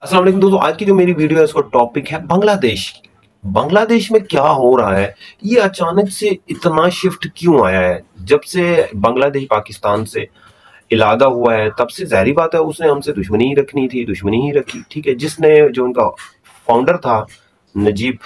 अस्सलाम वालेकुम दोस्तों, आज की जो मेरी वीडियो है उसका टॉपिक है बांग्लादेश। बांग्लादेश में क्या हो रहा है, ये अचानक से इतना शिफ्ट क्यों आया है। जब से बांग्लादेश पाकिस्तान से इलादा हुआ है तब से जाहिर बात है उसने हमसे दुश्मनी ही रखनी थी, दुश्मनी ही रखी। ठीक है, जिसने जो उनका फाउंडर था नजीब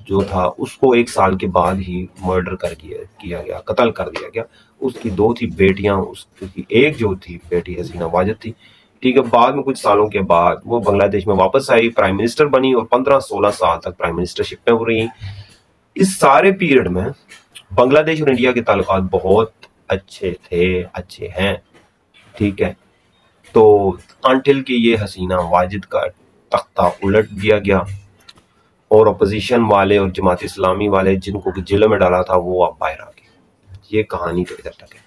जो था उसको 1 साल के बाद ही मर्डर किया गया, कत्ल कर दिया गया। उसकी 2 थी बेटियां, उसकी एक जो थी बेटी हसीना वाजिद थी। ठीक है, बाद में कुछ सालों के बाद वो बांग्लादेश में वापस आई, प्राइम मिनिस्टर बनी और 15-16 साल तक प्राइम मिनिस्टरशिप में हो रही। इस सारे पीरियड में बांग्लादेश और इंडिया के ताल्लुकात बहुत अच्छे थे, अच्छे हैं। ठीक है, तो अंटिल कि ये हसीना वाजिद का तख्ता उलट दिया गया और अपोजिशन वाले और जमात इस्लामी वाले जिनको जेल में डाला था वो अब बाहर आ गए। ये कहानी तो इधर तक है।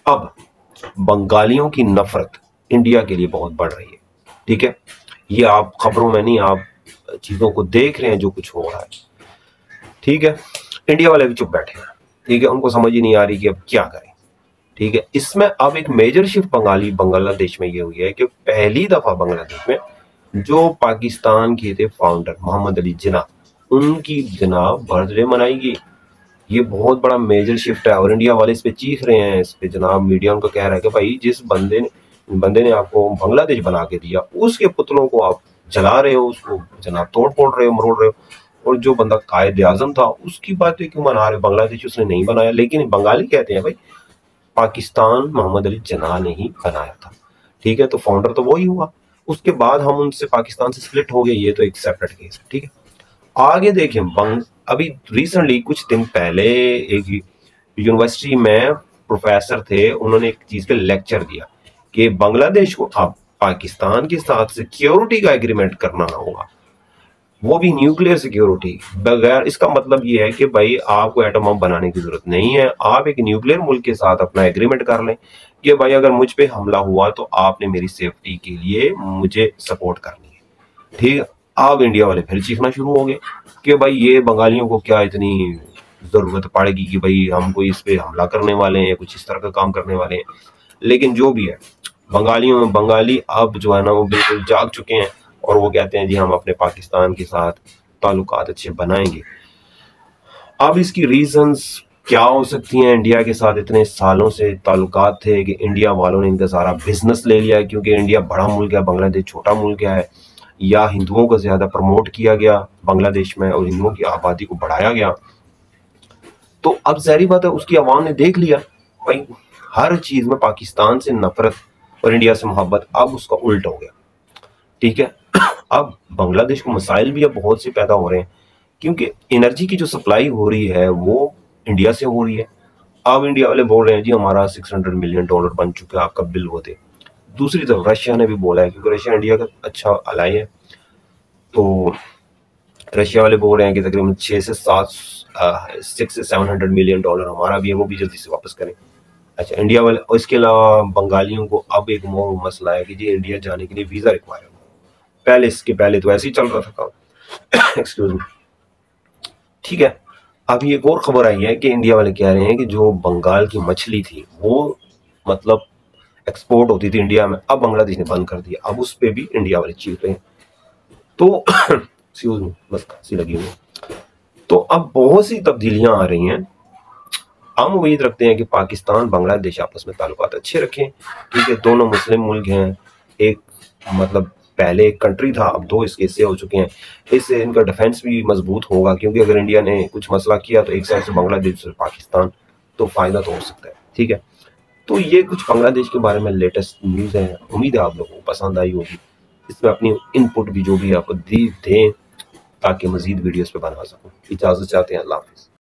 अब बंगालियों की नफरत इंडिया के लिए बहुत बढ़ रही है। ठीक है, ये आप खबरों में नहीं, आप चीजों को देख रहे हैं जो कुछ हो रहा है। ठीक है, इंडिया वाले भी चुप बैठे हैं। ठीक है, उनको समझ ही नहीं आ रही कि अब क्या करें। ठीक है, इसमें अब एक मेजर शिफ्ट बांग्लादेश में ये हुई है कि पहली दफा बांग्लादेश में जो पाकिस्तान के थे फाउंडर मोहम्मद अली जिन्ना, उनकी जनाब बर्थडे मनाएगी। ये बहुत बड़ा मेजर शिफ्ट है और इंडिया वाले इस पे चीख रहे हैं, इस पे जनाब मीडिया उनको कह रहा है कि भाई जिस बंदे ने आपको बांग्लादेश बना के दिया उसके पुतलों को आप जला रहे हो, उसको जनाब तोड़ फोड़ रहे हो, मरोड़ रहे हो। और जो बंदा कायद आजम था उसकी बातें क्यों मना रहे हो, बांग्लादेश उसने नहीं बनाया। लेकिन बंगाली कहते हैं भाई पाकिस्तान मोहम्मद अली जिन्ना ने ही बनाया था। ठीक है, तो फाउंडर तो वही हुआ, उसके बाद हम उनसे पाकिस्तान से स्प्लिट हो गए, ये तो एक सेपरेट केस है। ठीक है, आगे देखें अभी रिसेंटली कुछ दिन पहले एक यूनिवर्सिटी में प्रोफेसर थे, उन्होंने एक चीज पे लेक्चर दिया कि बांग्लादेश को अब पाकिस्तान के साथ सिक्योरिटी का एग्रीमेंट करना होगा, वो भी न्यूक्लियर सिक्योरिटी बगैर। इसका मतलब ये है कि भाई आपको एटम बम बनाने की जरूरत नहीं है, आप एक न्यूक्लियर मुल्क के साथ अपना एग्रीमेंट कर लें कि भाई अगर मुझ पे हमला हुआ तो आपने मेरी सेफ्टी के लिए मुझे सपोर्ट करनी है। ठीक है, अब इंडिया वाले फिर चीखना शुरू हो गए कि भाई ये बंगालियों को क्या इतनी जरूरत पड़ेगी कि भाई हम कोई इस पे हमला करने वाले हैं या कुछ इस तरह का काम करने वाले हैं। लेकिन जो भी है, बंगाली अब जो है ना वो बिल्कुल जाग चुके हैं और वो कहते हैं जी हम अपने पाकिस्तान के साथ ताल्लुकात अच्छे बनाएंगे। अब इसकी रीजंस क्या हो सकती हैं। इंडिया के साथ इतने सालों से ताल्लुकात थे कि इंडिया वालों ने इनका सारा बिजनेस ले लिया है, क्योंकि इंडिया बड़ा मुल्क है, बांग्लादेश छोटा मुल्क है। या हिंदुओं को ज्यादा प्रमोट किया गया बांग्लादेश में और हिंदुओं की आबादी को बढ़ाया गया। तो अब जाहिर बात है उसकी आवाम ने देख लिया भाई हर चीज में पाकिस्तान से नफरत और इंडिया से मोहब्बत, अब उसका उल्ट हो गया। ठीक है, अब बांग्लादेश को मसाइल भी अब बहुत से पैदा हो रहे हैं, क्योंकि एनर्जी की जो सप्लाई हो रही है वो इंडिया से हो रही है। अब इंडिया वाले बोल रहे हैं जी हमारा $600 मिलियन बन चुका है, आपका बिल वो दे। दूसरी तरफ रशिया ने भी बोला है, क्योंकि रशिया इंडिया का अच्छा अलाई है, तो रशिया वाले बोल रहे हैं कि तकरीबन 6 से 700 मिलियन डॉलर हमारा भी है, वो भी जल्दी से वापस करें। अच्छा, इंडिया वाले और इसके अलावा बंगालियों को अब एक और मसला है कि जी इंडिया जाने के लिए वीजा रिक्वायर है। पहले इसके पहले तो ऐसे ही चल रहा था काम। Excuse me. ठीक है, अभी एक और खबर आई है कि इंडिया वाले कह रहे हैं कि जो बंगाल की मछली थी वो मतलब एक्सपोर्ट होती थी इंडिया में, अब बांग्लादेश ने बंद कर दिया। अब उस पे भी इंडिया वाले चीख रहे हैं। तो एक्सक्यूज मी, बस खांसी लगी हुई। तो अब बहुत सी तब्दीलियां आ रही हैं। हम उम्मीद रखते हैं कि पाकिस्तान बांग्लादेश आपस में ताल्लुकात अच्छे रखें। ठीक है, दोनों मुस्लिम मुल्क हैं, एक मतलब पहले एक कंट्री था, अब 2 इसके हिस्से हो चुके हैं। इससे इनका डिफेंस भी मजबूत होगा, क्योंकि अगर इंडिया ने कुछ मसला किया तो एक साइड से बांग्लादेश से पाकिस्तान, तो फायदा तो हो सकता है। ठीक है, तो ये कुछ बांग्लादेश के बारे में लेटेस्ट न्यूज़ है। उम्मीद है आप लोगों को पसंद आई होगी। इसमें अपनी इनपुट भी जो भी आप दें ताकि मजीद वीडियोस पे बना सकूं। इजाज़त चाहते हैं, अल्लाह हाफिज़।